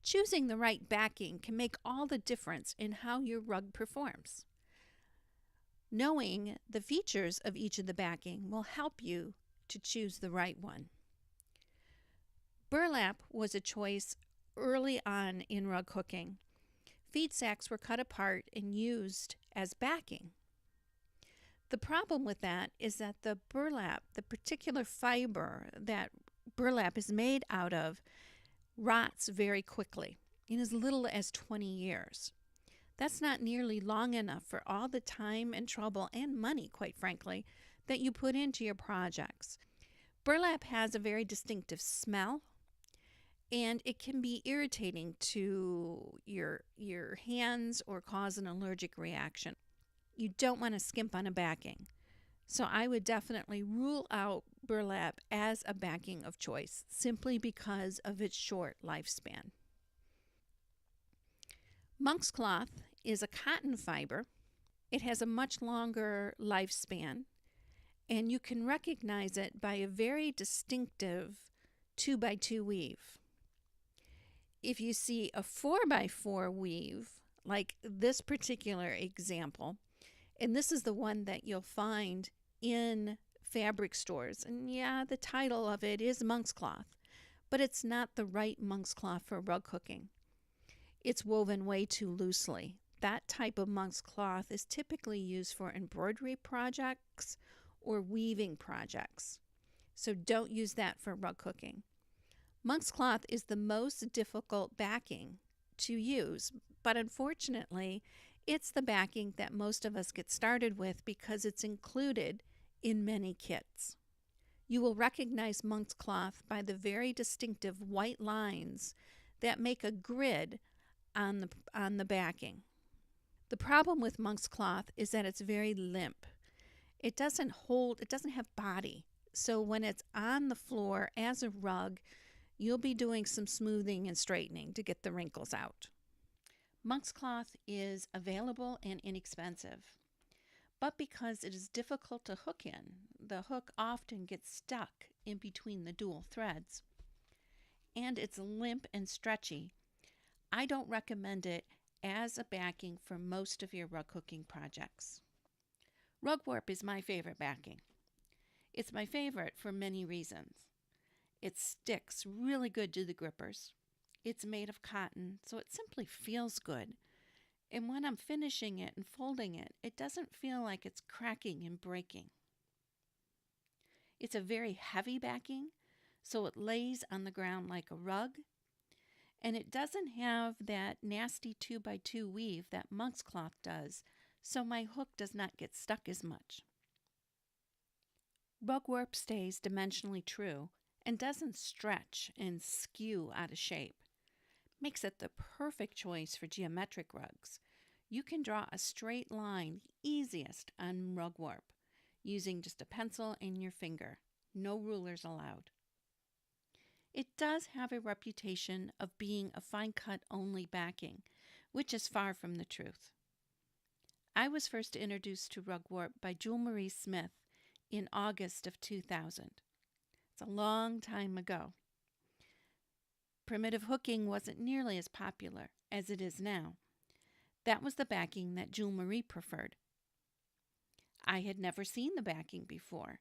Choosing the right backing can make all the difference in how your rug performs. Knowing the features of each of the backing will help you to choose the right one. Burlap was a choice early on in rug hooking. Feed sacks were cut apart and used as backing. The problem with that is that the burlap, the particular fiber that burlap is made out of, rots very quickly in as little as 20 years. That's not nearly long enough for all the time and trouble and money, quite frankly, that you put into your projects. Burlap has a very distinctive smell, and it can be irritating to your hands or cause an allergic reaction. You don't want to skimp on a backing. So I would definitely rule out burlap as a backing of choice simply because of its short lifespan. Monk's cloth is a cotton fiber. It has a much longer lifespan, and you can recognize it by a very distinctive 2x2 weave. If you see a 4x4 weave, like this particular example, and this is the one that you'll find in fabric stores, and yeah, the title of it is monk's cloth, but it's not the right monk's cloth for rug hooking. It's woven way too loosely. That type of monk's cloth is typically used for embroidery projects or weaving projects. So don't use that for rug hooking. Monk's cloth is the most difficult backing to use, but unfortunately, it's the backing that most of us get started with because it's included in many kits. You will recognize monk's cloth by the very distinctive white lines that make a grid on the backing. The problem with monk's cloth is that it's very limp. It doesn't have body. So when it's on the floor as a rug, you'll be doing some smoothing and straightening to get the wrinkles out. Monk's cloth is available and inexpensive, but because it is difficult to hook in, the hook often gets stuck in between the dual threads, and it's limp and stretchy. I don't recommend it as a backing for most of your rug hooking projects. Rugwarp is my favorite backing. It's my favorite for many reasons. It sticks really good to the grippers. It's made of cotton, so it simply feels good. And when I'm finishing it and folding it, it doesn't feel like it's cracking and breaking. It's a very heavy backing, so it lays on the ground like a rug. And it doesn't have that nasty 2x2 weave that monk's cloth does, so my hook does not get stuck as much. Rugwarp stays dimensionally true and doesn't stretch and skew out of shape. Makes it the perfect choice for geometric rugs. You can draw a straight line easiest on rugwarp using just a pencil and your finger. No rulers allowed. It does have a reputation of being a fine cut only backing, which is far from the truth. I was first introduced to rugwarp by Jewel Marie Smith in August of 2000. It's a long time ago. Primitive hooking wasn't nearly as popular as it is now. That was the backing that Jewel Marie preferred. I had never seen the backing before.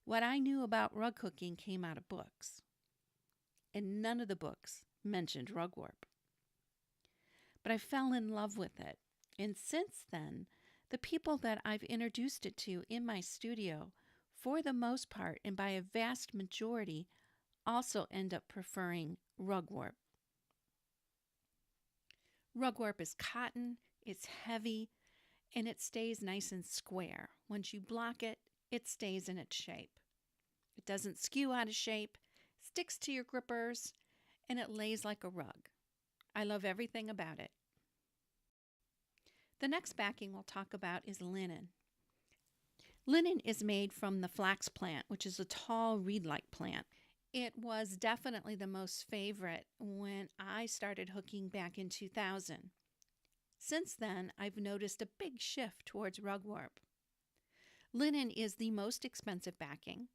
What I knew about rug hooking came out of books, and none of the books mentioned rugwarp. But I fell in love with it, and since then, the people that I've introduced it to in my studio, for the most part and by a vast majority, also end up preferring rugwarp. Rugwarp is cotton, it's heavy, and it stays nice and square. Once you block it, it stays in its shape. It doesn't skew out of shape, sticks to your grippers, and it lays like a rug. I love everything about it. The next backing we'll talk about is linen. Linen is made from the flax plant, which is a tall reed-like plant. It was definitely the most favorite when I started hooking back in 2000. Since then, I've noticed a big shift towards rugwarp. Linen is the most expensive backing,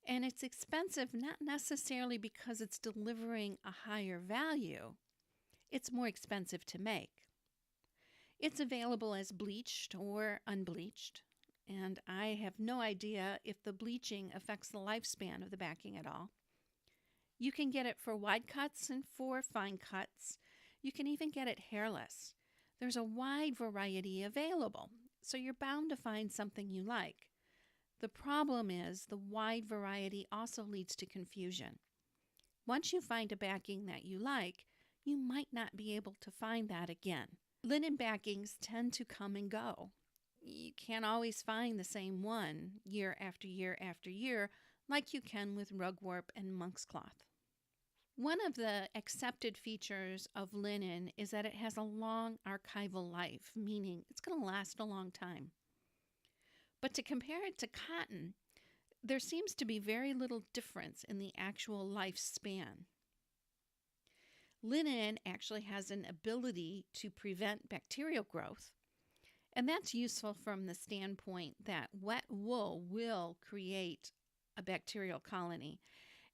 and it's expensive not necessarily because it's delivering a higher value, it's more expensive to make. It's available as bleached or unbleached, and I have no idea if the bleaching affects the lifespan of the backing at all. You can get it for wide cuts and for fine cuts. You can even get it hairless. There's a wide variety available, so you're bound to find something you like. The problem is the wide variety also leads to confusion. Once you find a backing that you like, you might not be able to find that again. Linen backings tend to come and go. You can't always find the same one year after year after year like you can with rugwarp and monk's cloth. One of the accepted features of linen is that it has a long archival life, meaning it's going to last a long time. But to compare it to cotton, there seems to be very little difference in the actual lifespan. Linen actually has an ability to prevent bacterial growth, and that's useful from the standpoint that wet wool will create a bacterial colony,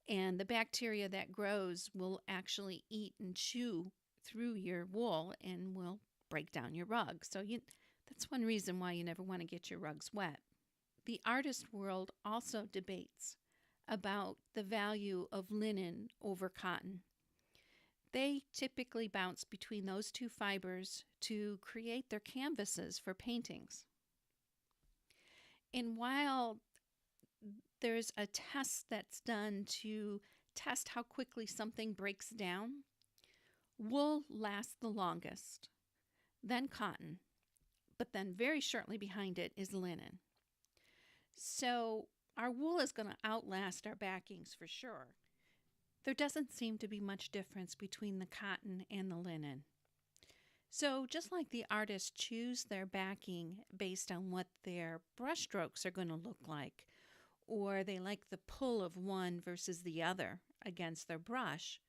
and the bacteria that grows will actually eat and chew through your wool and will break down your rug. So that's one reason why you never want to get your rugs wet. The artist world also debates about the value of linen over cotton. They typically bounce between those two fibers to create their canvases for paintings. And while there's a test that's done to test how quickly something breaks down, wool lasts the longest, then cotton, but then very shortly behind it is linen. So our wool is going to outlast our backings for sure. There doesn't seem to be much difference between the cotton and the linen. So just like the artists choose their backing based on what their brush strokes are going to look like, or they like the pull of one versus the other against their brush,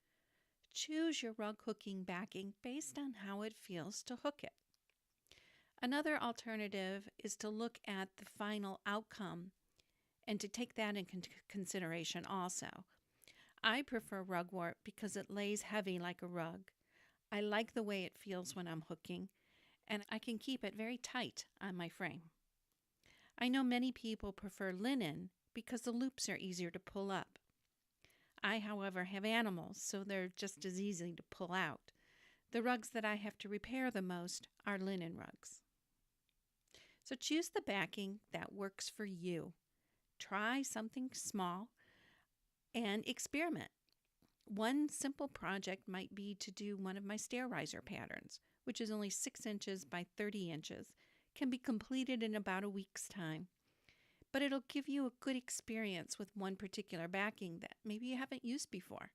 choose your rug hooking backing based on how it feels to hook it. Another alternative is to look at the final outcome and to take that into consideration also. I prefer rugwarp because it lays heavy like a rug. I like the way it feels when I'm hooking, and I can keep it very tight on my frame. I know many people prefer linen because the loops are easier to pull up. I, however, have animals, so they're just as easy to pull out. The rugs that I have to repair the most are linen rugs. So choose the backing that works for you. Try something small and experiment. One simple project might be to do one of my stair riser patterns, which is only 6 inches by 30 inches, can be completed in about a week's time. But it'll give you a good experience with one particular backing that maybe you haven't used before.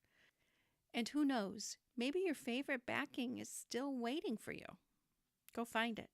And who knows, maybe your favorite backing is still waiting for you. Go find it.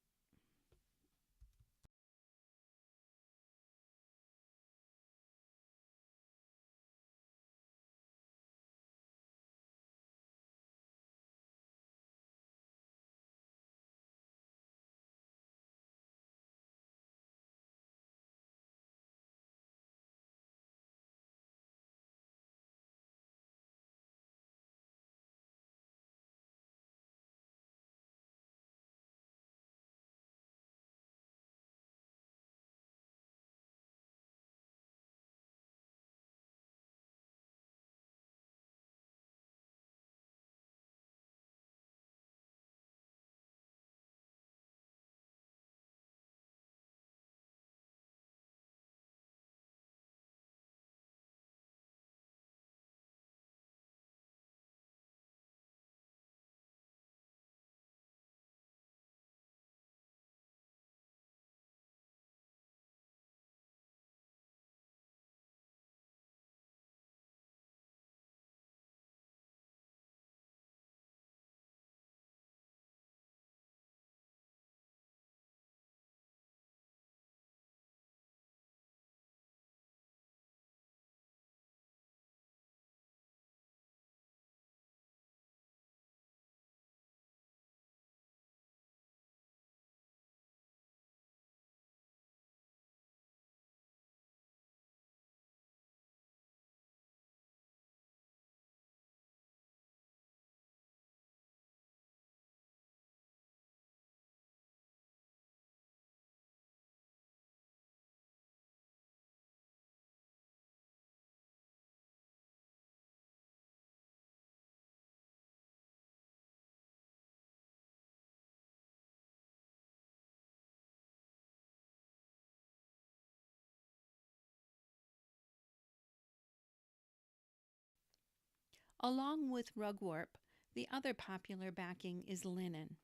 Along with rugwarp, the other popular backing is linen.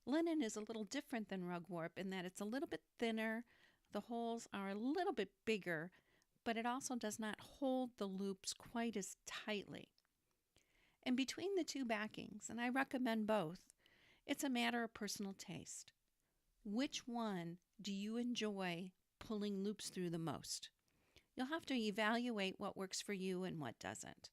Linen is a little different than rugwarp in that it's a little bit thinner, the holes are a little bit bigger, but it also does not hold the loops quite as tightly. And between the two backings, and I recommend both, it's a matter of personal taste. Which one do you enjoy pulling loops through the most? You'll have to evaluate what works for you and what doesn't.